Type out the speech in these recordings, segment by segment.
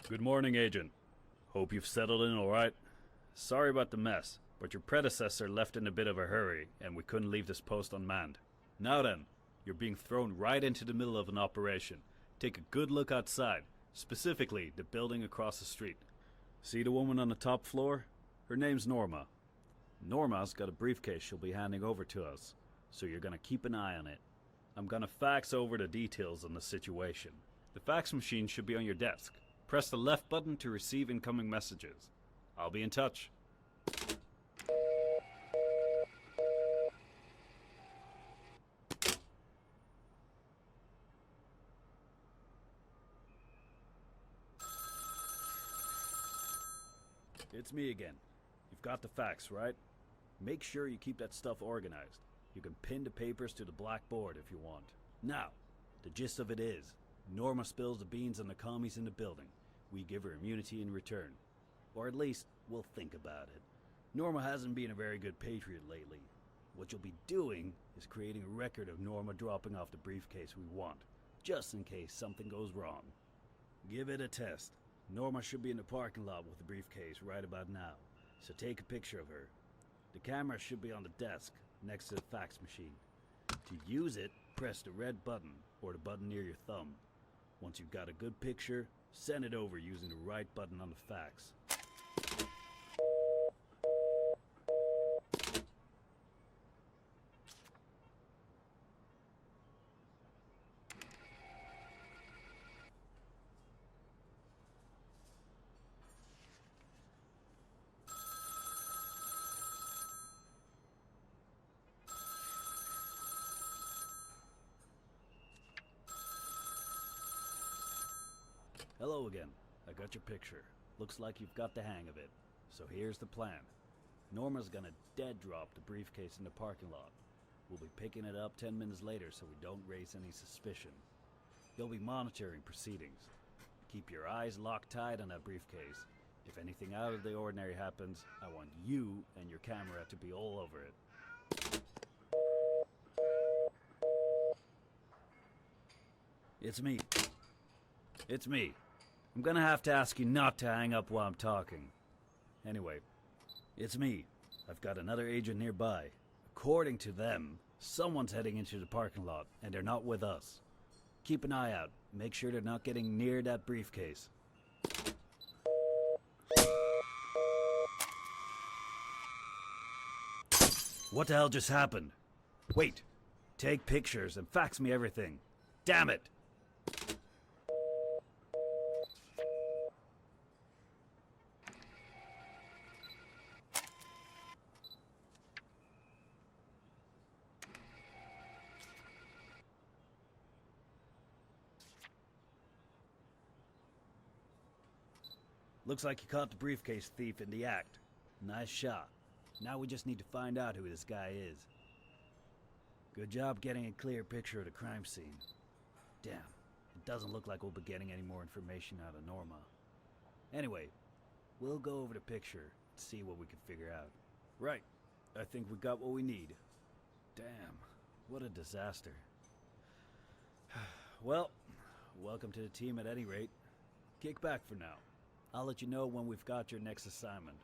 Good morning, Agent. Hope you've settled in alright. Sorry about the mess, but your predecessor left in a bit of a hurry, and we couldn't leave this post unmanned. Now then, you're being thrown right into the middle of an operation. Take a good look outside, specifically the building across the street. See the woman on the top floor? Her name's Norma. Norma's got a briefcase she'll be handing over to us, so you're gonna keep an eye on it. I'm gonna fax over the details on the situation. The fax machine should be on your desk. Press the left button to receive incoming messages. I'll be in touch. It's me again. You've got the fax, right? Make sure you keep that stuff organized. You can pin the papers to the blackboard if you want. Now, the gist of it is, Norma spills the beans on the commies in the building. We give her immunity in return. Or at least, we'll think about it. Norma hasn't been a very good patriot lately. What you'll be doing is creating a record of Norma dropping off the briefcase we want, just in case something goes wrong. Give it a test. Norma should be in the parking lot with the briefcase right about now, so take a picture of her. The camera should be on the desk, next to the fax machine. To use it, press the red button, or the button near your thumb. Once you've got a good picture, send it over using the right button on the fax. Hello again. I got your picture. Looks like you've got the hang of it. So here's the plan. Norma's gonna dead drop the briefcase in the parking lot. We'll be picking it up 10 minutes later so we don't raise any suspicion. You'll be monitoring proceedings. Keep your eyes locked tight on that briefcase. If anything out of the ordinary happens, I want you and your camera to be all over it. It's me. It's me. I'm gonna have to ask you not to hang up while I'm talking. Anyway, it's me. I've got another agent nearby. According to them, someone's heading into the parking lot, and they're not with us. Keep an eye out. Make sure they're not getting near that briefcase. What the hell just happened? Wait. Take pictures and fax me everything. Damn it! Looks like you caught the briefcase thief in the act. Nice shot. Now we just need to find out who this guy is. Good job getting a clear picture of the crime scene. Damn, it doesn't look like we'll be getting any more information out of Norma. Anyway, we'll go over the picture and see what we can figure out. Right, I think we got what we need. Damn, what a disaster. Well, welcome to the team at any rate. Kick back for now. I'll let you know when we've got your next assignment.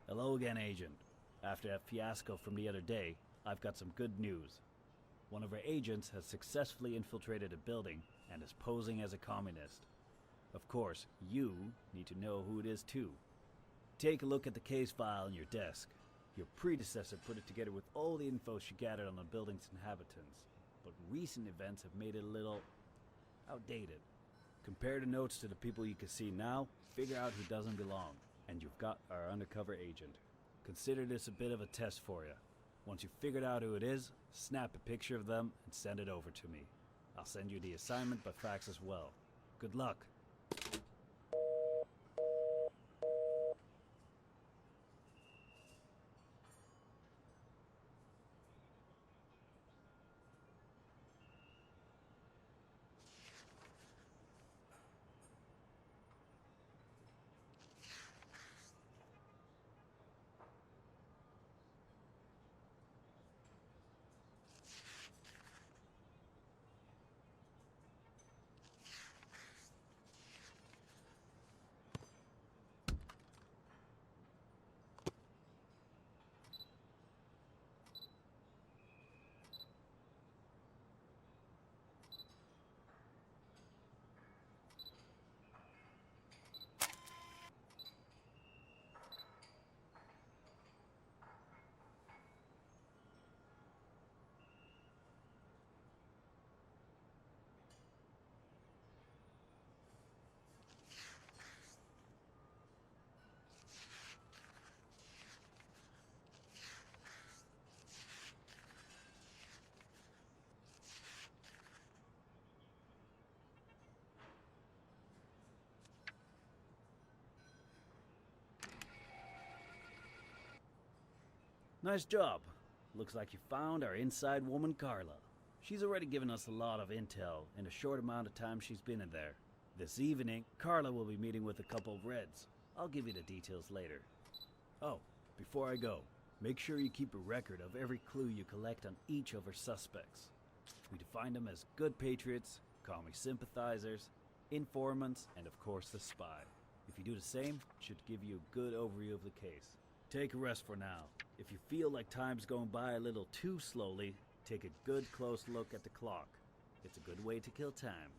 Hello again, Agent. After that fiasco from the other day, I've got some good news. One of our agents has successfully infiltrated a building and is posing as a communist. Of course, you need to know who it is too. Take a look at the case file on your desk. Your predecessor put it together with all the info she gathered on the building's inhabitants, but recent events have made it a little outdated. Compare the notes to the people you can see now, figure out who doesn't belong, and you've got our undercover agent. Consider this a bit of a test for you. Once you've figured out who it is, snap a picture of them and send it over to me. I'll send you the assignment by fax as well. Good luck. Nice job. Looks like you found our inside woman, Carla. She's already given us a lot of intel in a short amount of time she's been in there. This evening, Carla will be meeting with a couple of Reds. I'll give you the details later. Oh, before I go, make sure you keep a record of every clue you collect on each of our suspects. We define them as good patriots, call me sympathizers, informants, and of course the spy. If you do the same, it should give you a good overview of the case. Take a rest for now. If you feel like time's going by a little too slowly, take a good close look at the clock. It's a good way to kill time.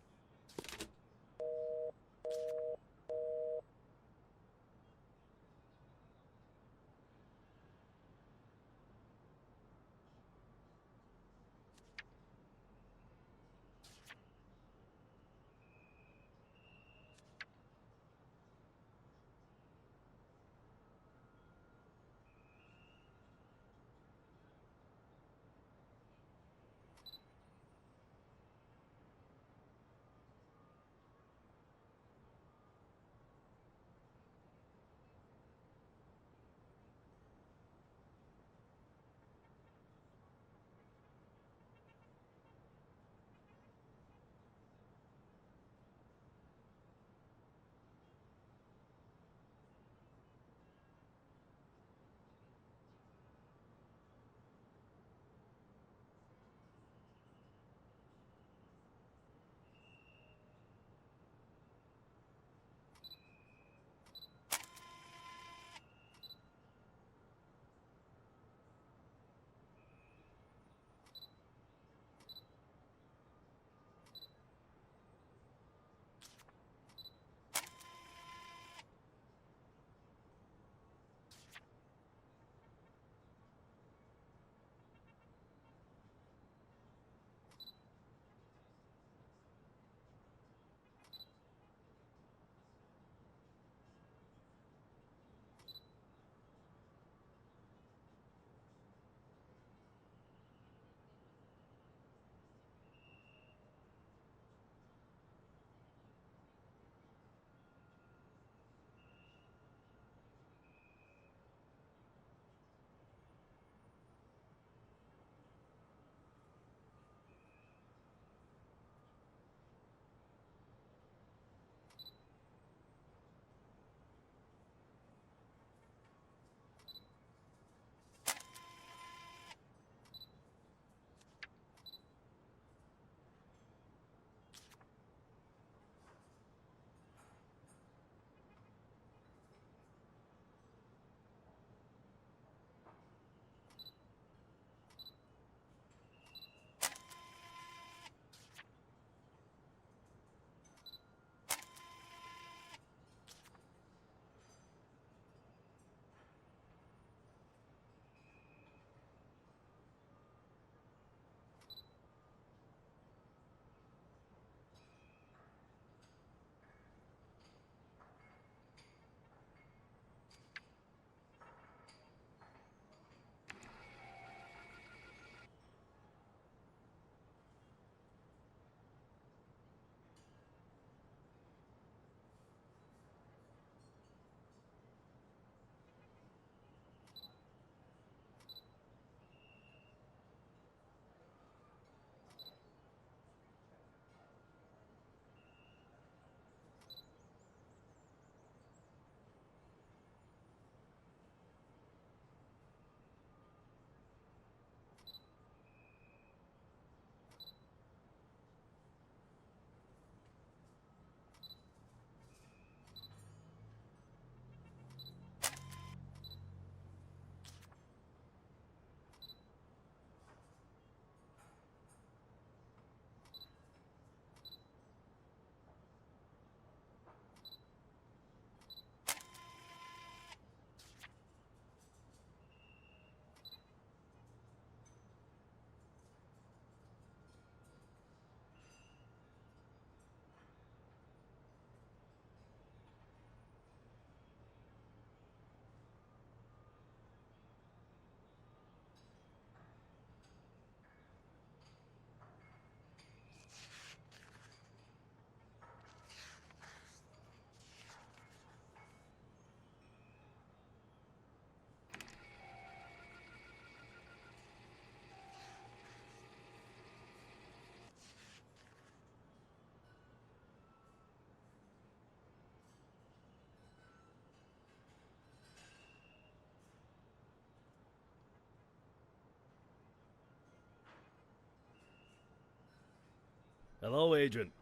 Hello, Agent.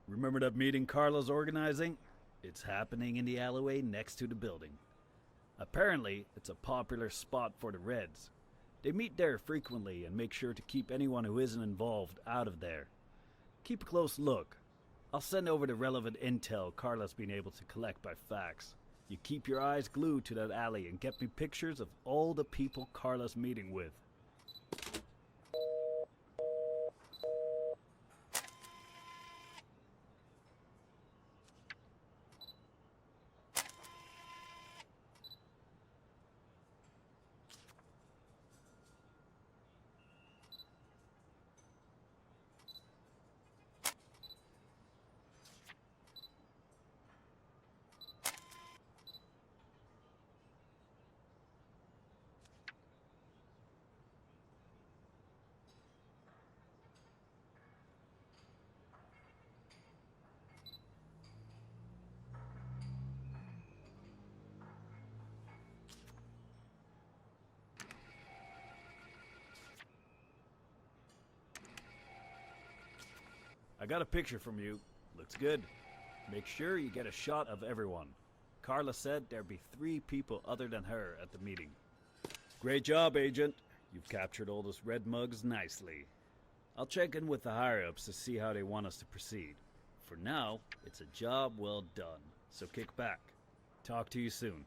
Remember that meeting Carla's organizing? It's happening in the alleyway next to the building. Apparently, it's a popular spot for the Reds. They meet there frequently and make sure to keep anyone who isn't involved out of there. Keep a close look. I'll send over the relevant intel Carla's been able to collect by fax. You keep your eyes glued to that alley and get me pictures of all the people Carla's meeting with. I got a picture from you. Looks good. Make sure you get a shot of everyone. Carla said there'd be 3 people other than her at the meeting. Great job, Agent. You've captured all those red mugs nicely. I'll check in with the higher-ups to see how they want us to proceed. For now, it's a job well done, so kick back. Talk to you soon.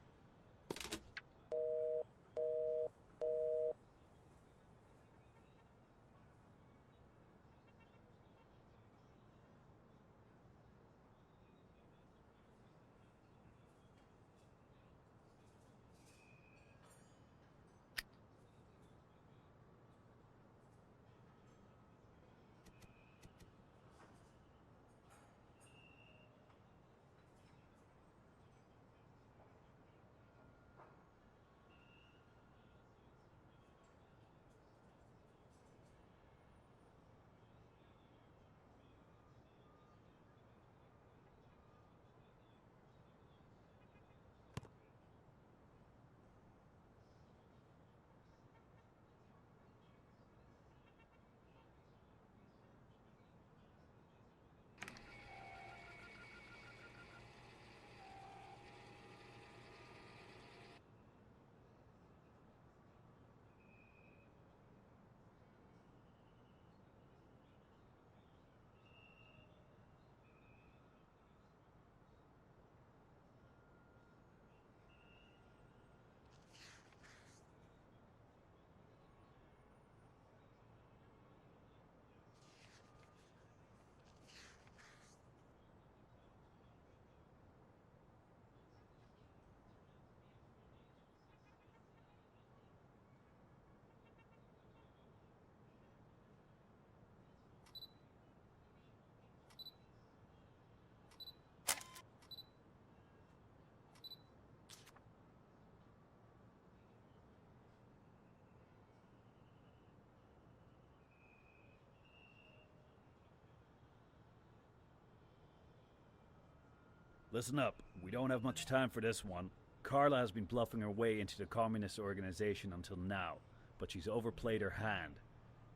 Listen up, we don't have much time for this one. Carla has been bluffing her way into the communist organization until now, but she's overplayed her hand.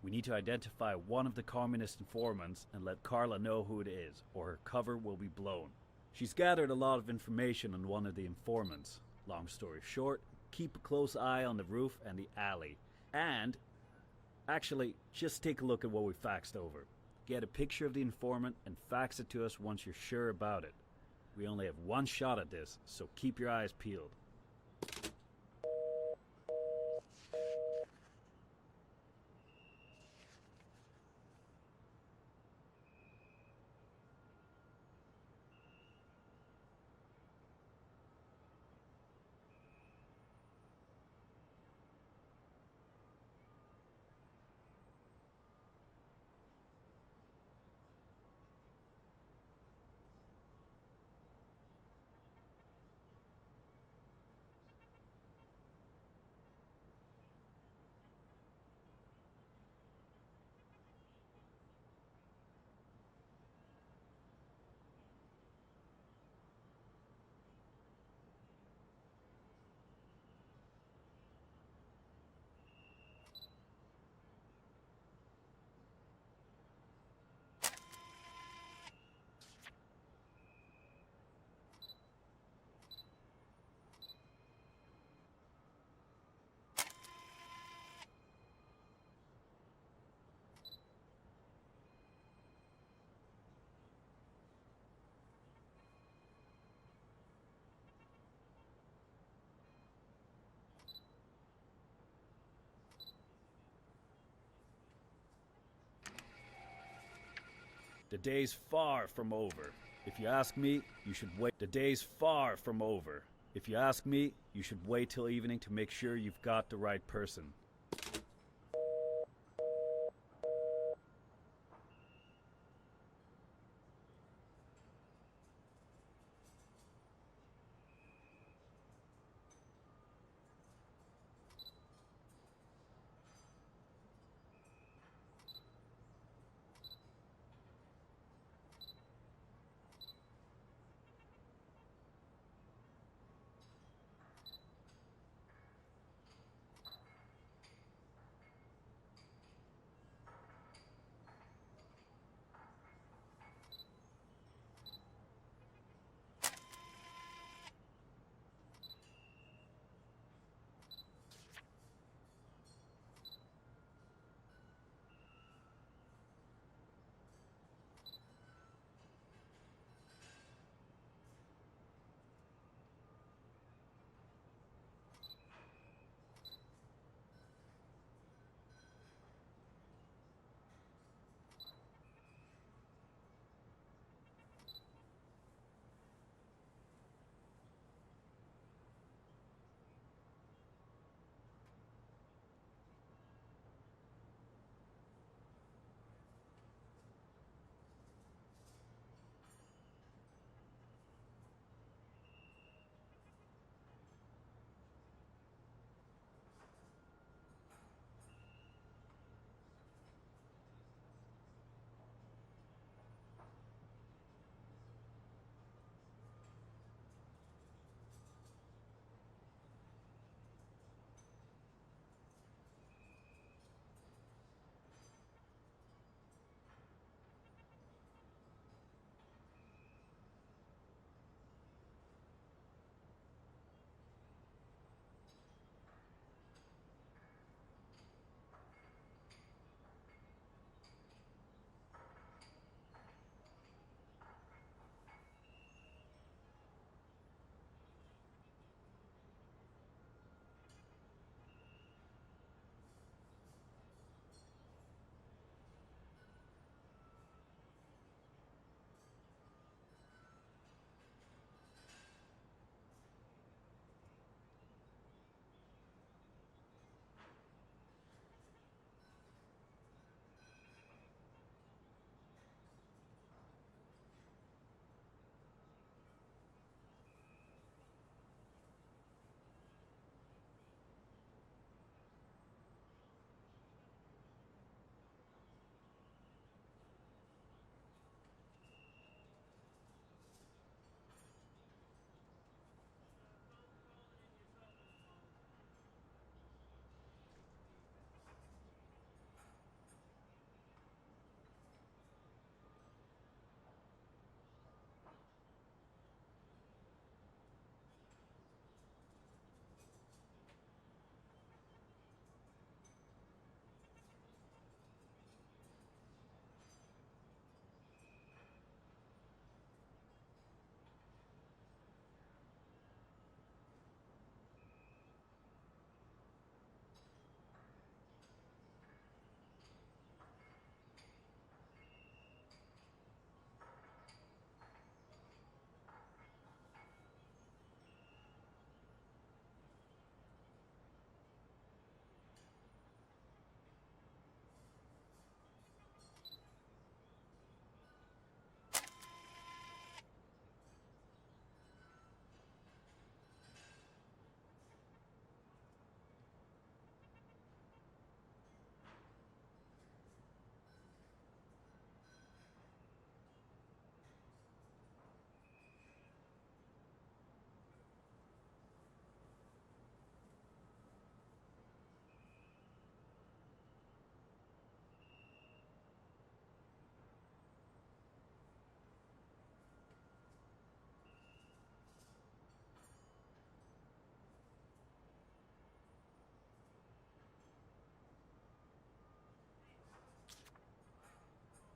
We need to identify one of the communist informants and let Carla know who it is, or her cover will be blown. She's gathered a lot of information on one of the informants. Long story short, keep a close eye on the roof and the alley. And, actually, just take a look at what we faxed over. Get a picture of the informant and fax it to us once you're sure about it. We only have one shot at this, so keep your eyes peeled. The day's far from over. If you ask me, you should wait. The day's far from over. If you ask me, you should wait till evening to make sure you've got the right person.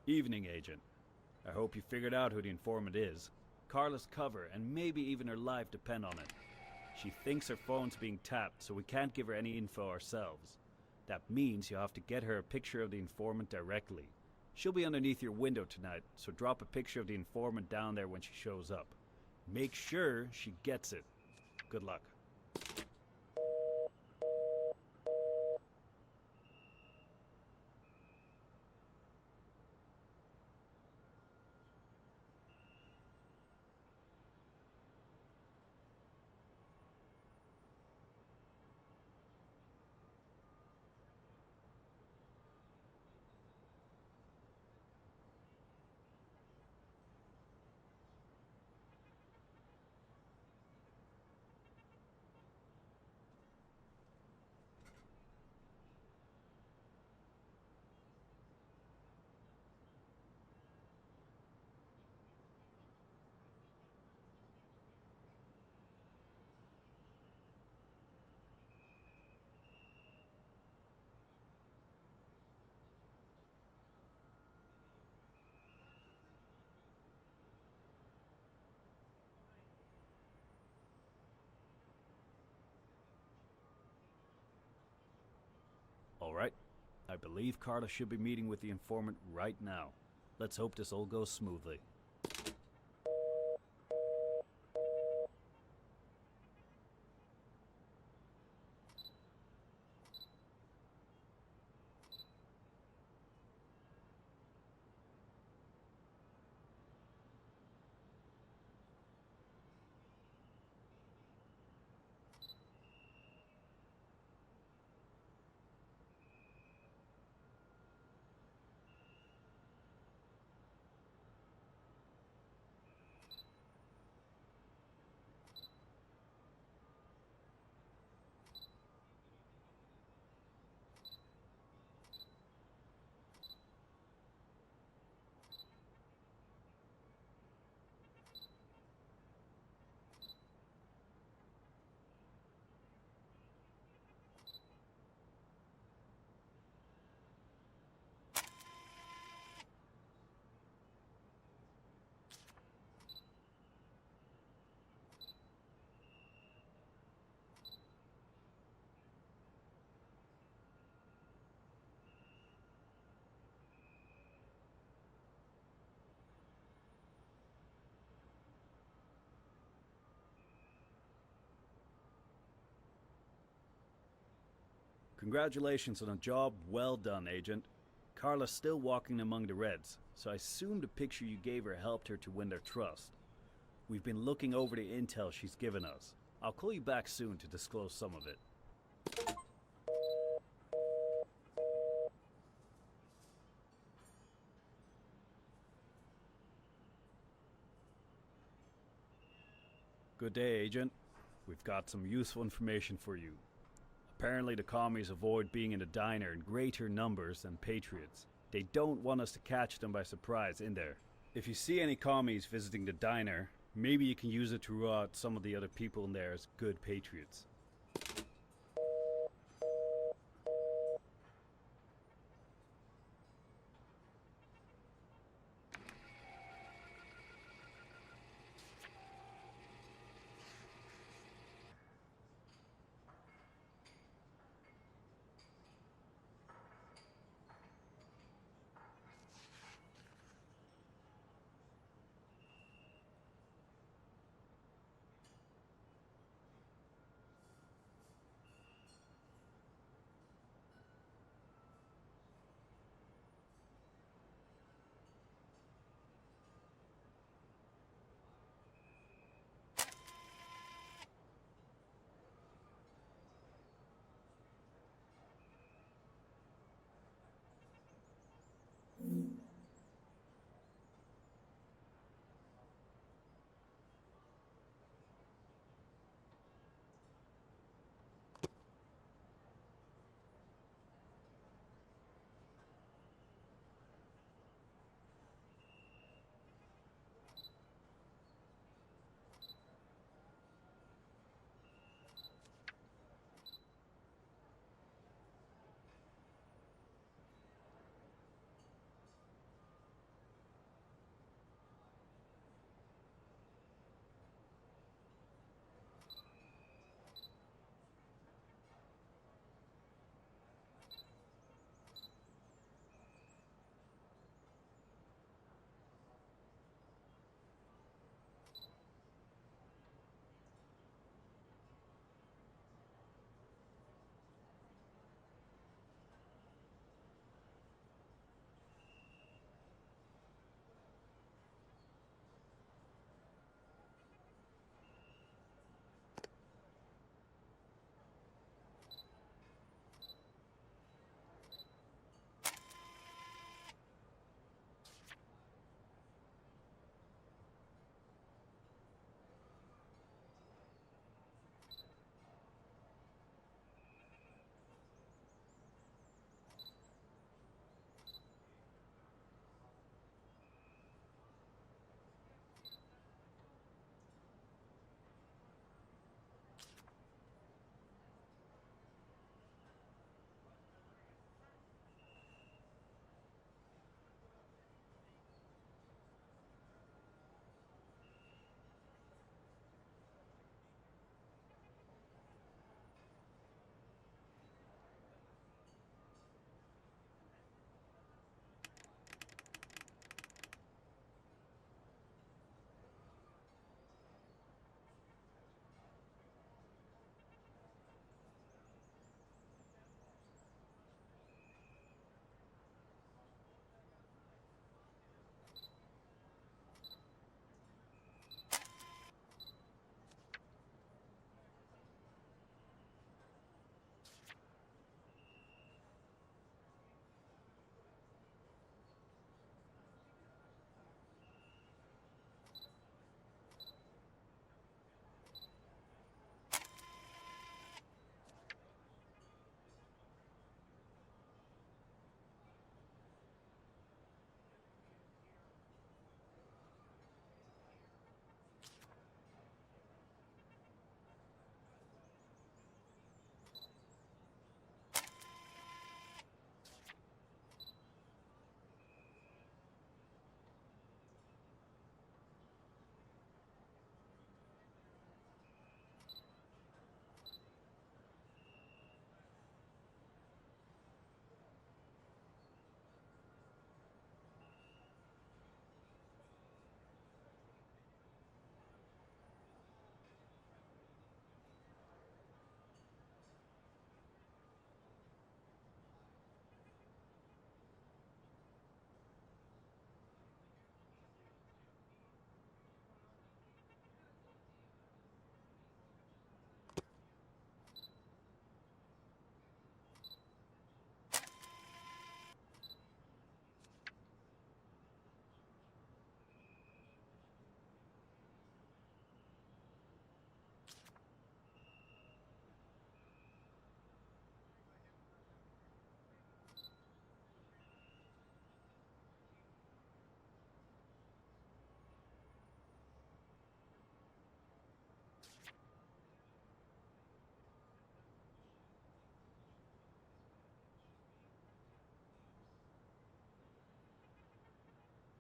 Evening, Agent. I hope you figured out who the informant is. Carla's cover, and maybe even her life, depend on it. She thinks her phone's being tapped, so we can't give her any info ourselves. That means you'll have to get her a picture of the informant directly. She'll be underneath your window tonight, so drop a picture of the informant down there when she shows up. Make sure she gets it. Good luck. Alright, I believe Carla should be meeting with the informant right now. Let's hope this all goes smoothly. Congratulations on a job well done, Agent. Carla's still walking among the Reds, so I assume the picture you gave her helped her to win their trust. We've been looking over the intel she's given us. I'll call you back soon to disclose some of it. Good day, Agent. We've got some useful information for you. Apparently the commies avoid being in the diner in greater numbers than patriots. They don't want us to catch them by surprise in there. If you see any commies visiting the diner, maybe you can use it to rule out some of the other people in there as good patriots.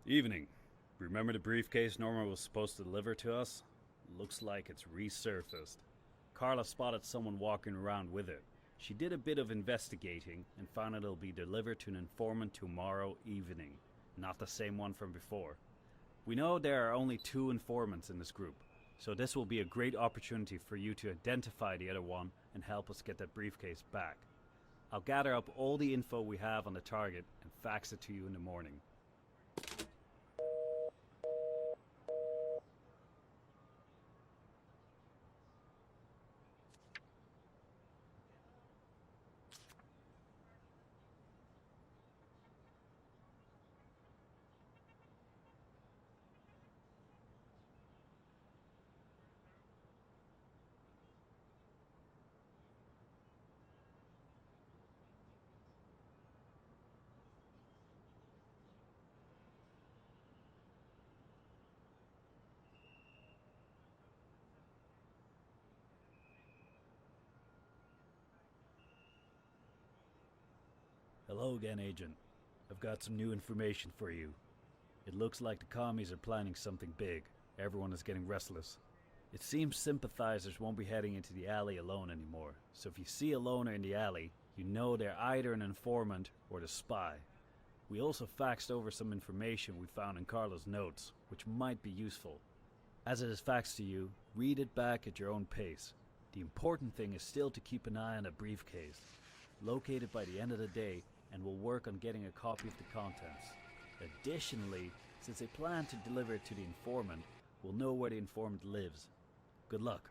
Evening. Remember the briefcase Norma was supposed to deliver to us? Looks like it's resurfaced. Carla spotted someone walking around with it. She did a bit of investigating and found it'll be delivered to an informant tomorrow evening, not the same one from before. We know there are only 2 informants in this group, so this will be a great opportunity for you to identify the other one and help us get that briefcase back. I'll gather up all the info we have on the target and fax it to you in the morning. Hello again, Agent. I've got some new information for you. It looks like the commies are planning something big. Everyone is getting restless. It seems sympathizers won't be heading into the alley alone anymore, so if you see a loner in the alley, you know they're either an informant or the spy. We also faxed over some information we found in Carla's notes, which might be useful. As it is faxed to you, read it back at your own pace. The important thing is still to keep an eye on the briefcase. Locate it by the end of the day, and we'll work on getting a copy of the contents. Additionally, since they plan to deliver it to the informant, we'll know where the informant lives. Good luck.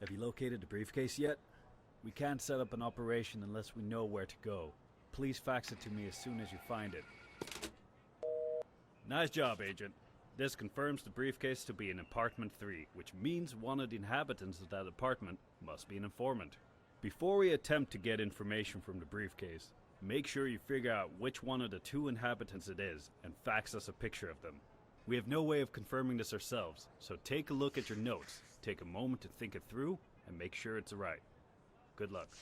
Have you located the briefcase yet? We can't set up an operation unless we know where to go. Please fax it to me as soon as you find it. Nice job, Agent. This confirms the briefcase to be in apartment 3, which means one of the inhabitants of that apartment must be an informant. Before we attempt to get information from the briefcase, make sure you figure out which one of the 2 inhabitants it is and fax us a picture of them. We have no way of confirming this ourselves, so take a look at your notes, take a moment to think it through, and make sure it's right. Good luck.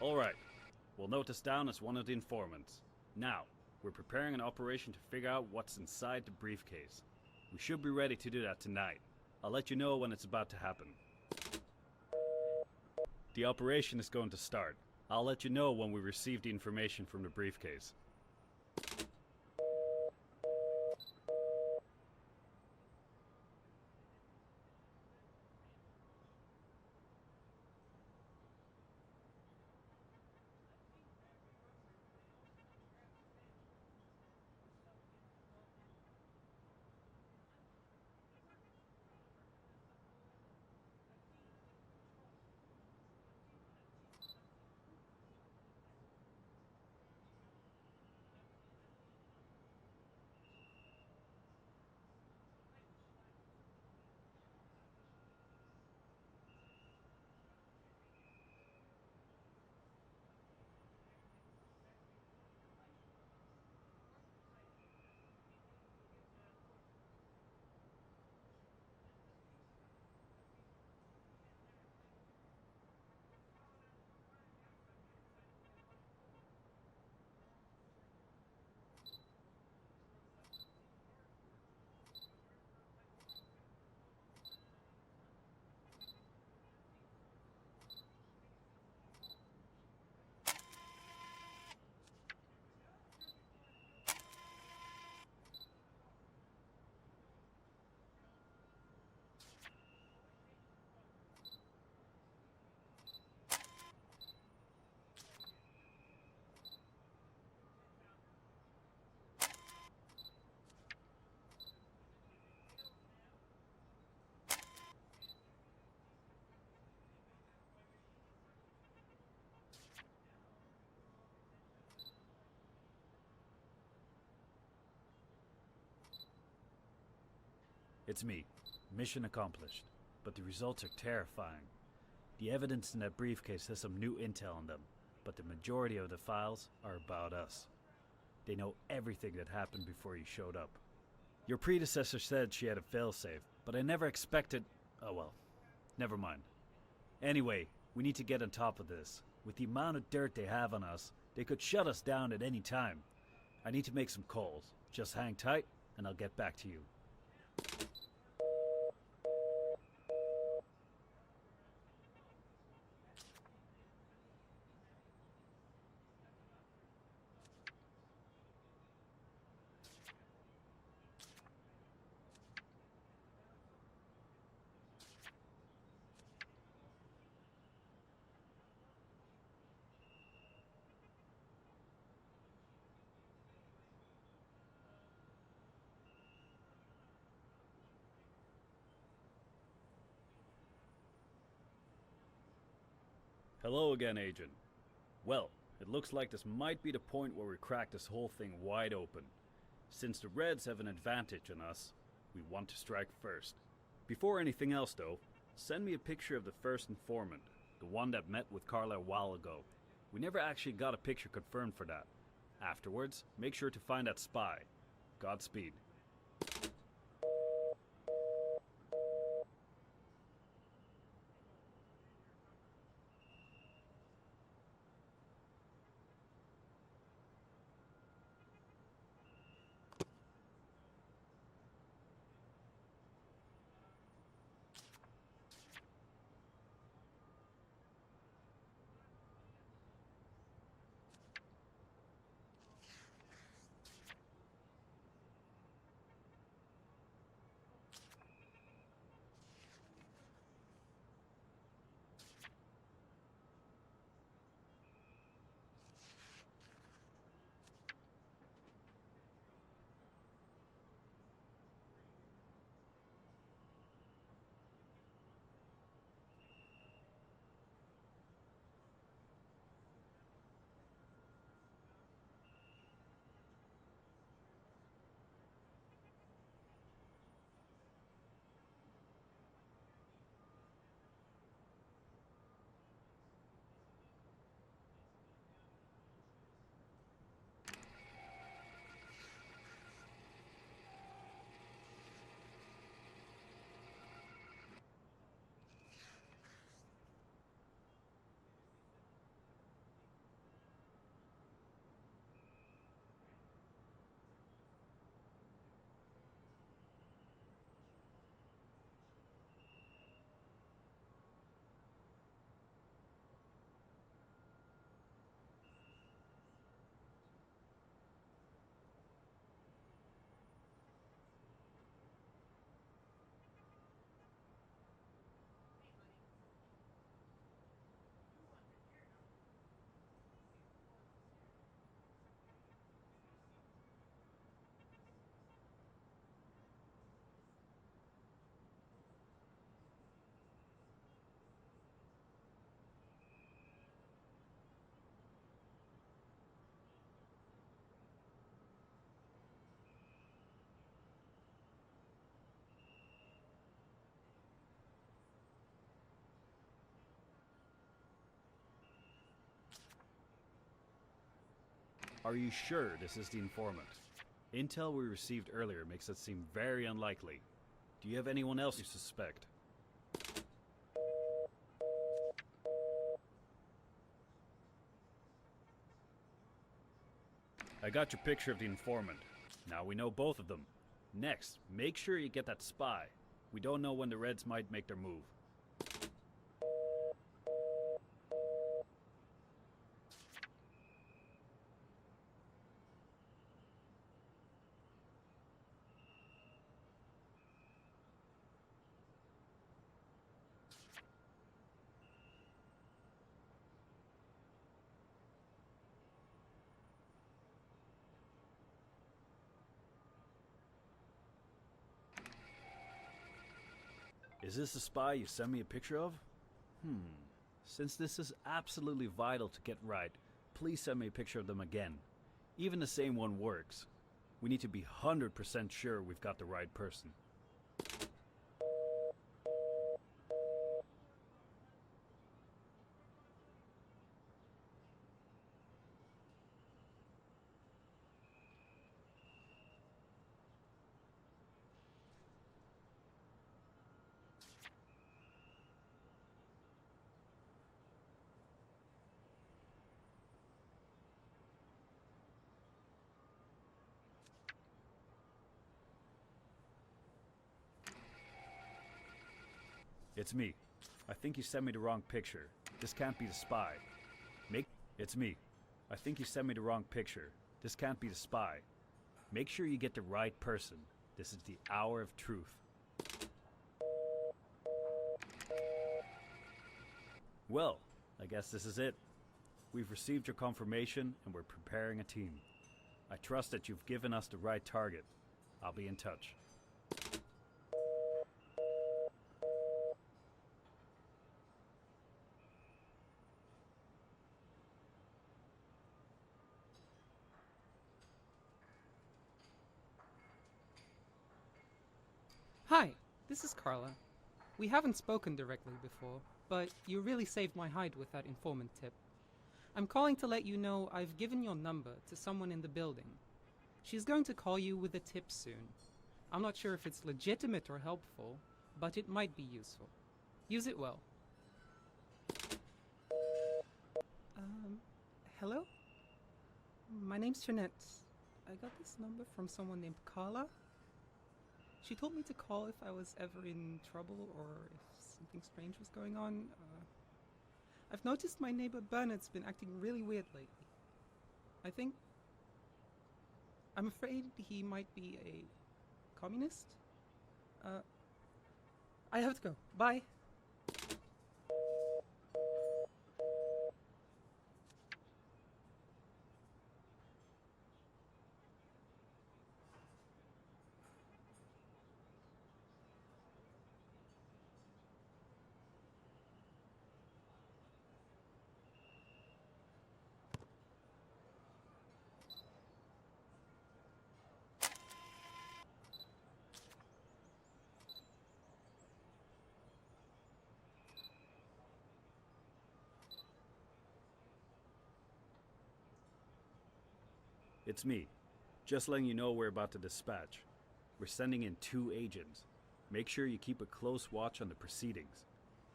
Alright, we'll note this down as one of the informants. Now, we're preparing an operation to figure out what's inside the briefcase. We should be ready to do that tonight. I'll let you know when it's about to happen. The operation is going to start. I'll let you know when we receive the information from the briefcase. It's me. Mission accomplished. But the results are terrifying. The evidence in that briefcase has some new intel on them, but the majority of the files are about us. They know everything that happened before you showed up. Your predecessor said she had a failsafe, but I never expected... Oh well, never mind. Anyway, we need to get on top of this. With the amount of dirt they have on us, they could shut us down at any time. I need to make some calls. Just hang tight, and I'll get back to you. Hello again, Agent. Well, it looks like this might be the point where we crack this whole thing wide open. Since the Reds have an advantage on us, we want to strike first. Before anything else, though, send me a picture of the first informant, the one that met with Carla a while ago. We never actually got a picture confirmed for that. Afterwards, make sure to find that spy. Godspeed. Are you sure this is the informant? Intel we received earlier makes it seem very unlikely. Do you have anyone else you suspect? I got your picture of the informant. Now we know both of them. Next, make sure you get that spy. We don't know when the Reds might make their move. Is this the spy you sent me a picture of? Since this is absolutely vital to get right, please send me a picture of them again. Even the same one works. We need to be 100% sure we've got the right person. It's me. I think you sent me the wrong picture. This can't be the spy. It's me. I think you sent me the wrong picture. This can't be the spy. Make sure you get the right person. This is the hour of truth. Well, I guess this is it. We've received your confirmation and we're preparing a team. I trust that you've given us the right target. I'll be in touch. Hi, this is Carla. We haven't spoken directly before, but you really saved my hide with that informant tip. I'm calling to let you know I've given your number to someone in the building. She's going to call you with a tip soon. I'm not sure if it's legitimate or helpful, but it might be useful. Use it well. Hello? My name's Jeanette. I got this number from someone named Carla. She told me to call if I was ever in trouble or if something strange was going on. I've noticed my neighbor Bernard's been acting really weird lately. I'm afraid he might be a communist. I have to go. Bye. It's me. Just letting you know we're about to dispatch. We're sending in 2 agents. Make sure you keep a close watch on the proceedings.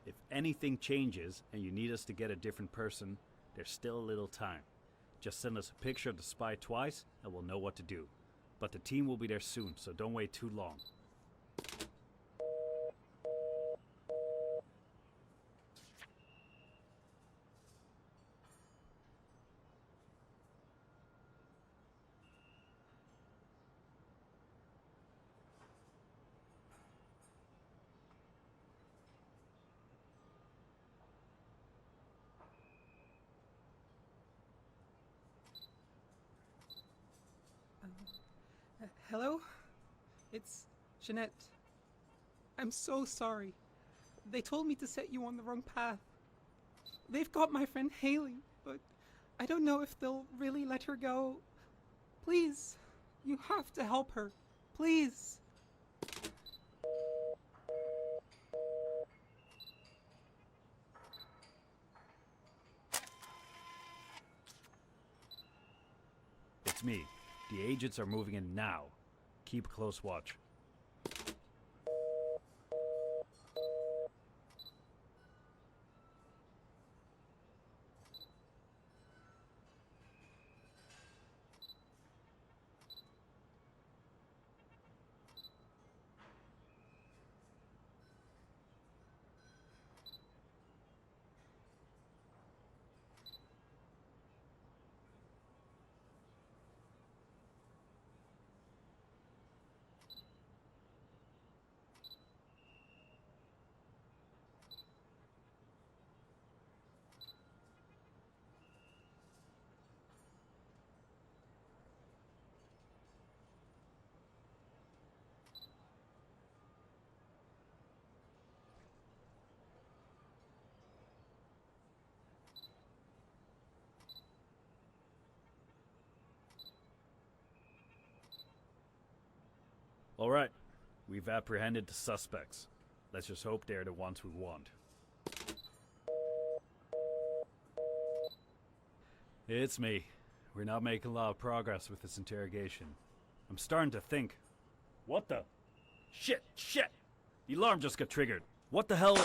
If anything changes and you need us to get a different person, there's still a little time. Just send us a picture of the spy twice and we'll know what to do. But the team will be there soon, so don't wait too long. Hello? It's Jeanette. I'm so sorry. They told me to set you on the wrong path. They've got my friend Haley, but I don't know if they'll really let her go. Please, you have to help her. Please. It's me. The agents are moving in now. Keep a close watch. All right, we've apprehended the suspects. Let's just hope they're the ones we want. It's me. We're not making a lot of progress with this interrogation. I'm starting to think. What the? Shit! The alarm just got triggered. What the hell?